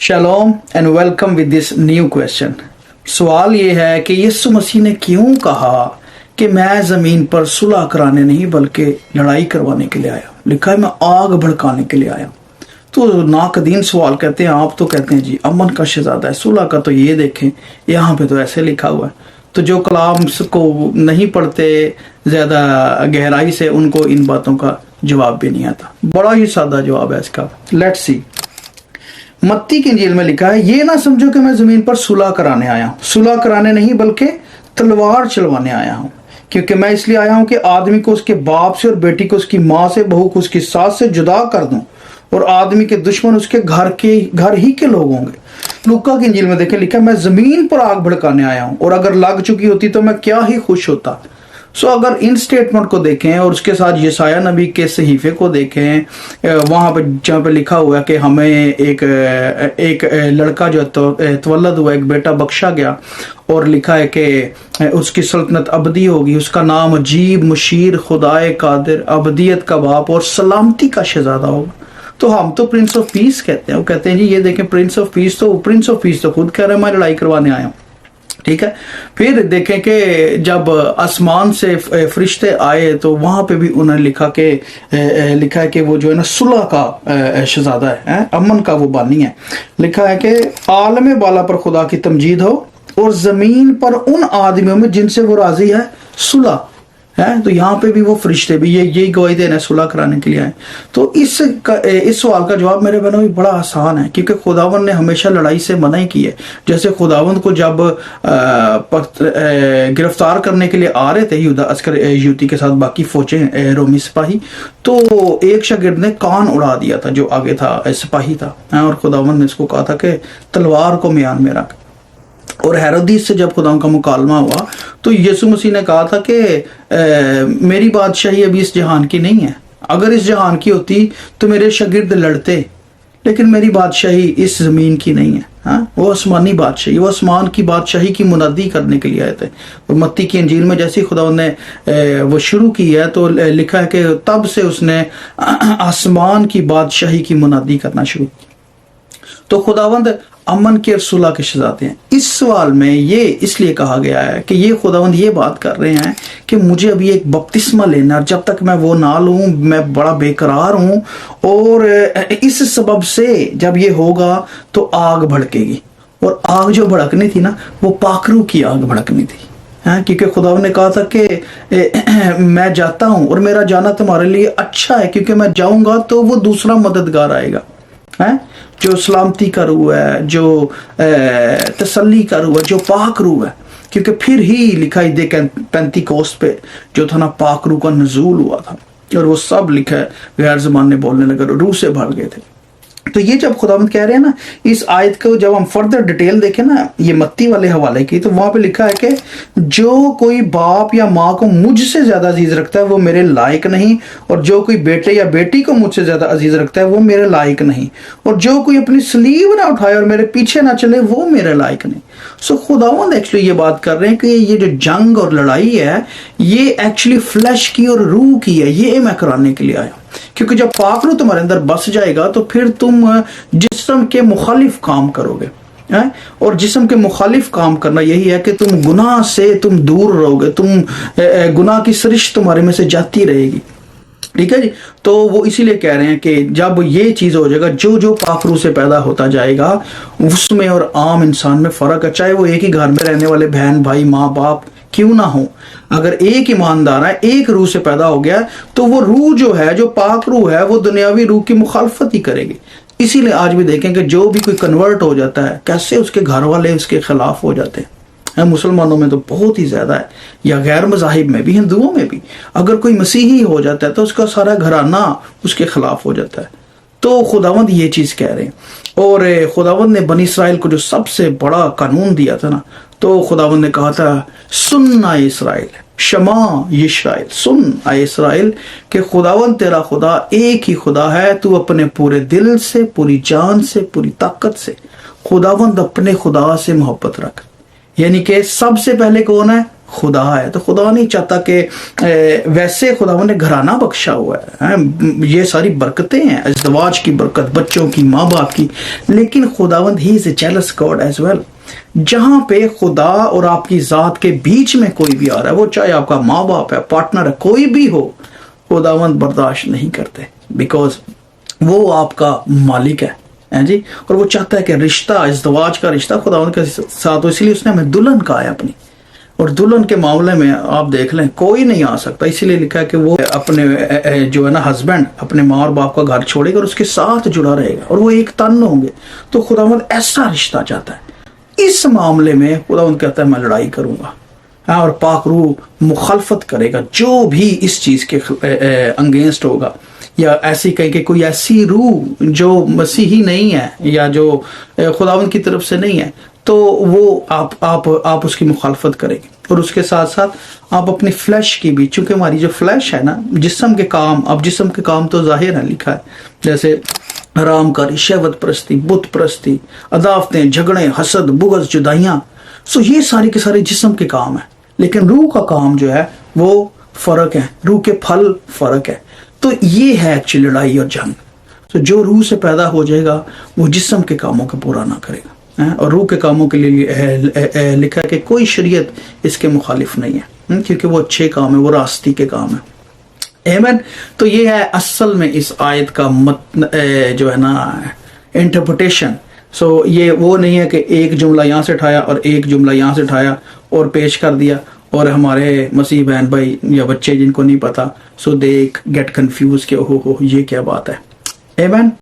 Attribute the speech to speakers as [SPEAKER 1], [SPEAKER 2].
[SPEAKER 1] शलोम and welcome with this new question. सवाल ये है कि यीशु मसीह ने क्यों कहा कि मैं ज़मीन पर सुलह कराने नहीं बल्कि लड़ाई करवाने के लिए आया। लिखा है मैं आग भड़काने के लिए आया। तो नाकदीन सवाल कहते हैं, आप तो कहते हैं जी अमन का शहजादा है, सुलह का तो ये देखें यहाँ पे तो ऐसे लिखा हुआ है। तो जो कलाम को नहीं पढ़ते ज़्यादा गहराई से उनको इन बातों का जवाब भी नहीं आता। बड़ा ही सादा जवाब है इसका। Let's see. मत्ती की इंजील में लिखा है, ये ना समझो कि मैं जमीन पर सुलह कराने आया हूँ। सुलह कराने नहीं बल्कि तलवार चलवाने आया हूँ, क्योंकि मैं इसलिए आया हूँ कि आदमी को उसके बाप से और बेटी को उसकी माँ से, बहू को उसकी सास से जुदा कर दूं, और आदमी के दुश्मन उसके घर ही के लोग होंगे। लूका की इंजील में देखें लिखा है, मैं जमीन पर आग भड़काने आया हूँ, और अगर लग चुकी होती तो मैं क्या ही खुश होता। सो अगर इन स्टेटमेंट को देखें और उसके साथ यशाया नबी के सहीफे को देखें, वहाँ पर जहाँ पे लिखा हुआ है कि हमें एक लड़का जो तवल्लद हुआ, एक बेटा बख्शा गया, और लिखा है कि उसकी सल्तनत अबदी होगी, उसका नाम अजीब, मुशीर, खुदाए कादिर, अबदियत का बाप और सलामती का शहजादा होगा। तो हम तो प्रिंस ऑफ पीस कहते हैं। वो कहते हैं जी ये देखें प्रिंस ऑफ पीस तो खुद कह रहे हैं मैं लड़ाई करवाने आया हूँ। ठीक है। फिर देखें कि जब आसमान से फरिश्ते आए तो वहां पे भी उन्होंने लिखा है कि वो जो है ना सुलह का शहजादा है, अमन का वो बानी है। लिखा है कि आलम बाला पर खुदा की तमजीद हो और जमीन पर उन आदमियों में जिनसे वो राजी है सुलह है। तो यहाँ पे भी वो फरिश्ते भी यही गवाही देना सुलह कराने के लिए आए। तो इस सवाल का जवाब मेरे बहनों भी बड़ा आसान है, क्योंकि खुदावंद ने हमेशा लड़ाई से मना ही की है। जैसे खुदावंद को जब गिरफ्तार करने के लिए आ रहे थे यहूदा अस्कर यूती के साथ बाकी फौजें रोमी सिपाही, तो एक शागिर्द ने कान उड़ा दिया था जो आगे था सिपाही था, और खुदावंद ने इसको कहा था कि तलवार को म्यान में रख। और हेरोदीस से जब खुदा का मुकालमा हुआ तो यीशु मसीह ने कहा था कि मेरी बादशाही अभी इस जहान की नहीं है। अगर इस जहान की होती तो मेरे शागिर्द लड़ते, लेकिन मेरी बादशाही इस जमीन की नहीं है। हाँ, वो आसमानी बादशाही, वो आसमान की बादशाही की मुनादी करने के लिए आए थे। और मत्ती की इंजील में जैसे खुदा ने वो शुरू की है तो लिखा है कि तब से उसने आसमान की बादशाही की मुनादी करना शुरू की। तो खुदावंद अमन के और सुलह के शहजादे हैं। इस सवाल में ये इसलिए कहा गया है कि ये खुदावंद ये बात कर रहे हैं कि मुझे अभी एक बपतिस्मा लेना, और जब तक मैं वो ना लूं मैं बड़ा बेकरार हूं, और इस सबब से जब ये होगा तो आग भड़केगी। और आग जो भड़कनी थी ना वो पाखरू की आग भड़कनी थी। क्योंकि खुदावंद ने कहा था कि मैं जाता हूं और मेरा जाना तुम्हारे लिए अच्छा है, क्योंकि मैं जाऊंगा तो वो दूसरा मददगार आएगा है, जो सलामती का रूह है, जो तसल्ली का रूह है, जो पाक रूह है। क्योंकि फिर ही लिखा है देखें पेंतिकोस्त पे जो था ना पाक रूह का नजूल हुआ था, और वो सब लिखा है गैर ज़बानें बोलने लगे, रूह से भर गए थे। तो ये जब खुदावंद कह रहे हैं ना इस आयत को जब हम फर्दर डिटेल देखें ना ये मत्ती वाले हवाले की, तो वहां पे लिखा है कि जो कोई बाप या माँ को मुझसे ज्यादा अजीज रखता है वो मेरे लायक नहीं, और जो कोई बेटे या बेटी को मुझसे ज्यादा अजीज रखता है वो मेरे लायक नहीं, और जो कोई अपनी सलीब ना उठाए और मेरे पीछे ना चले वो मेरे लायक नहीं। सो खुदावंद एक्चुअली ये बात कर रहे हैं कि ये जो जंग और लड़ाई है ये एक्चुअली फ्लैश की और रूह की है, ये मैं कराने के लिए आया। क्योंकि जब पाक रूह तुम्हारे अंदर बस जाएगा तो फिर तुम जिस्म के मुखालिफ काम करोगे है? और जिस्म के मुखालिफ काम करना यही है कि तुम गुनाह से तुम दूर रहोगे, तुम गुनाह की सरिश तुम्हारे में से जाती रहेगी। ठीक है जी। तो वो इसीलिए कह रहे हैं कि जब ये चीज हो जाएगा, जो जो पाक रूह से पैदा होता जाएगा उसमें और आम इंसान में फर्क है। चाहे वो एक ही घर में रहने वाले बहन भाई माँ बाप क्यों ना हो, अगर एक ईमानदार है, एक रूह से पैदा हो गया, तो वो रूह जो है, जो पाक रूह है, वो दुनियावी रूह की मुखालफत ही करेगी। इसीलिए आज भी देखें कि जो भी कोई कन्वर्ट हो जाता है कैसे उसके घर वाले उसके खिलाफ हो जाते हैं। मुसलमानों में तो बहुत ही ज्यादा है, या गैर मज़ाहिब में भी, हिंदुओं में भी। अगर कोई मसीही हो जाता है तो उसका सारा घराना उसके खिलाफ हो जाता है। तो खुदावंद ये चीज कह रहे हैं। और खुदावंद ने बनी इसराइल को जो सबसे बड़ा कानून दिया था ना, तो खुदावंद ने कहा था सुन आए इसराइल, शमा इस्राएल, सुन आए इसराइल कि खुदावंद तेरा खुदा एक ही खुदा है, तू अपने पूरे दिल से, पूरी जान से, पूरी ताकत से खुदावंद अपने खुदा से मोहब्बत रख। यानी कि सबसे पहले कौन है? خدا ہے تو خدا نہیں چاہتا کہ ویسے خداوند نے گھرانہ بخشا ہوا ہے، یہ ساری برکتیں ہیں، ازدواج کی برکت، بچوں کی، ماں باپ کی، لیکن خداوند ہی از اے جیلس گاڈ ایز ویل۔ جہاں پہ خدا اور آپ کی ذات کے بیچ میں کوئی بھی آ رہا ہے، وہ چاہے آپ کا ماں باپ ہے، پارٹنر ہے، کوئی بھی ہو، خداوند برداشت نہیں کرتے، بیکاز وہ آپ کا مالک ہے جی، اور وہ چاہتا ہے کہ رشتہ، ازدواج کا رشتہ خداوند کے ساتھ ہو، اس لیے اس نے ہمیں دلہن کہا ہے اپنی، اور دلہن کے معاملے میں آپ دیکھ لیں کوئی نہیں آ سکتا، اسی لیے لکھا ہے کہ وہ اپنے جو ہے نا ہسبینڈ اپنے ماں اور باپ کا گھر چھوڑے گا اور اس کے ساتھ جڑا رہے گا، اور وہ ایک تن ہوں گے۔ تو خداوند ایسا رشتہ چاہتا ہے۔ اس معاملے میں خداوند کہتا ہے میں لڑائی کروں گا، اور پاک روح مخالفت کرے گا جو بھی اس چیز کے انگینسٹ ہوگا، یا ایسی کہیں کہ کوئی ایسی روح جو مسیحی نہیں ہے یا جو خداوند کی طرف سے نہیں ہے، تو وہ آپ اس کی مخالفت کریں گے، اور اس کے ساتھ ساتھ آپ اپنی فلیش کی بھی، چونکہ ہماری جو فلیش ہے نا، جسم کے کام، اب جسم کے کام تو ظاہر ہے، لکھا ہے جیسے حرام کاری، شہوت پرستی، بت پرستی، عداوتیں، جھگڑے، حسد، بغض، جدائیاں، سو یہ سارے کے سارے جسم کے کام ہیں، لیکن روح کا کام جو ہے وہ فرق ہے، روح کے پھل فرق ہے۔ تو یہ ہے ایکچولی لڑائی اور جنگ۔ تو جو روح سے پیدا ہو جائے گا وہ جسم کے کاموں کو پورا نہ کرے گا، اور روح کے کاموں کے لیے لکھا ہے کہ کوئی شریعت اس کے مخالف نہیں ہے، کیونکہ وہ اچھے کام ہیں، وہ راستی کے کام ہیں۔ آمین۔ تو یہ ہے اصل میں اس آیت کا جو ہے نا انٹرپریٹیشن۔ سو یہ وہ نہیں ہے کہ ایک جملہ یہاں سے اٹھایا اور ایک جملہ یہاں سے اٹھایا اور پیش کر دیا، اور ہمارے مسیح بہن بھائی یا بچے جن کو نہیں پتا، سو دے گیٹ کنفیوز کہ اوہ یہ کیا بات ہے۔ آمین۔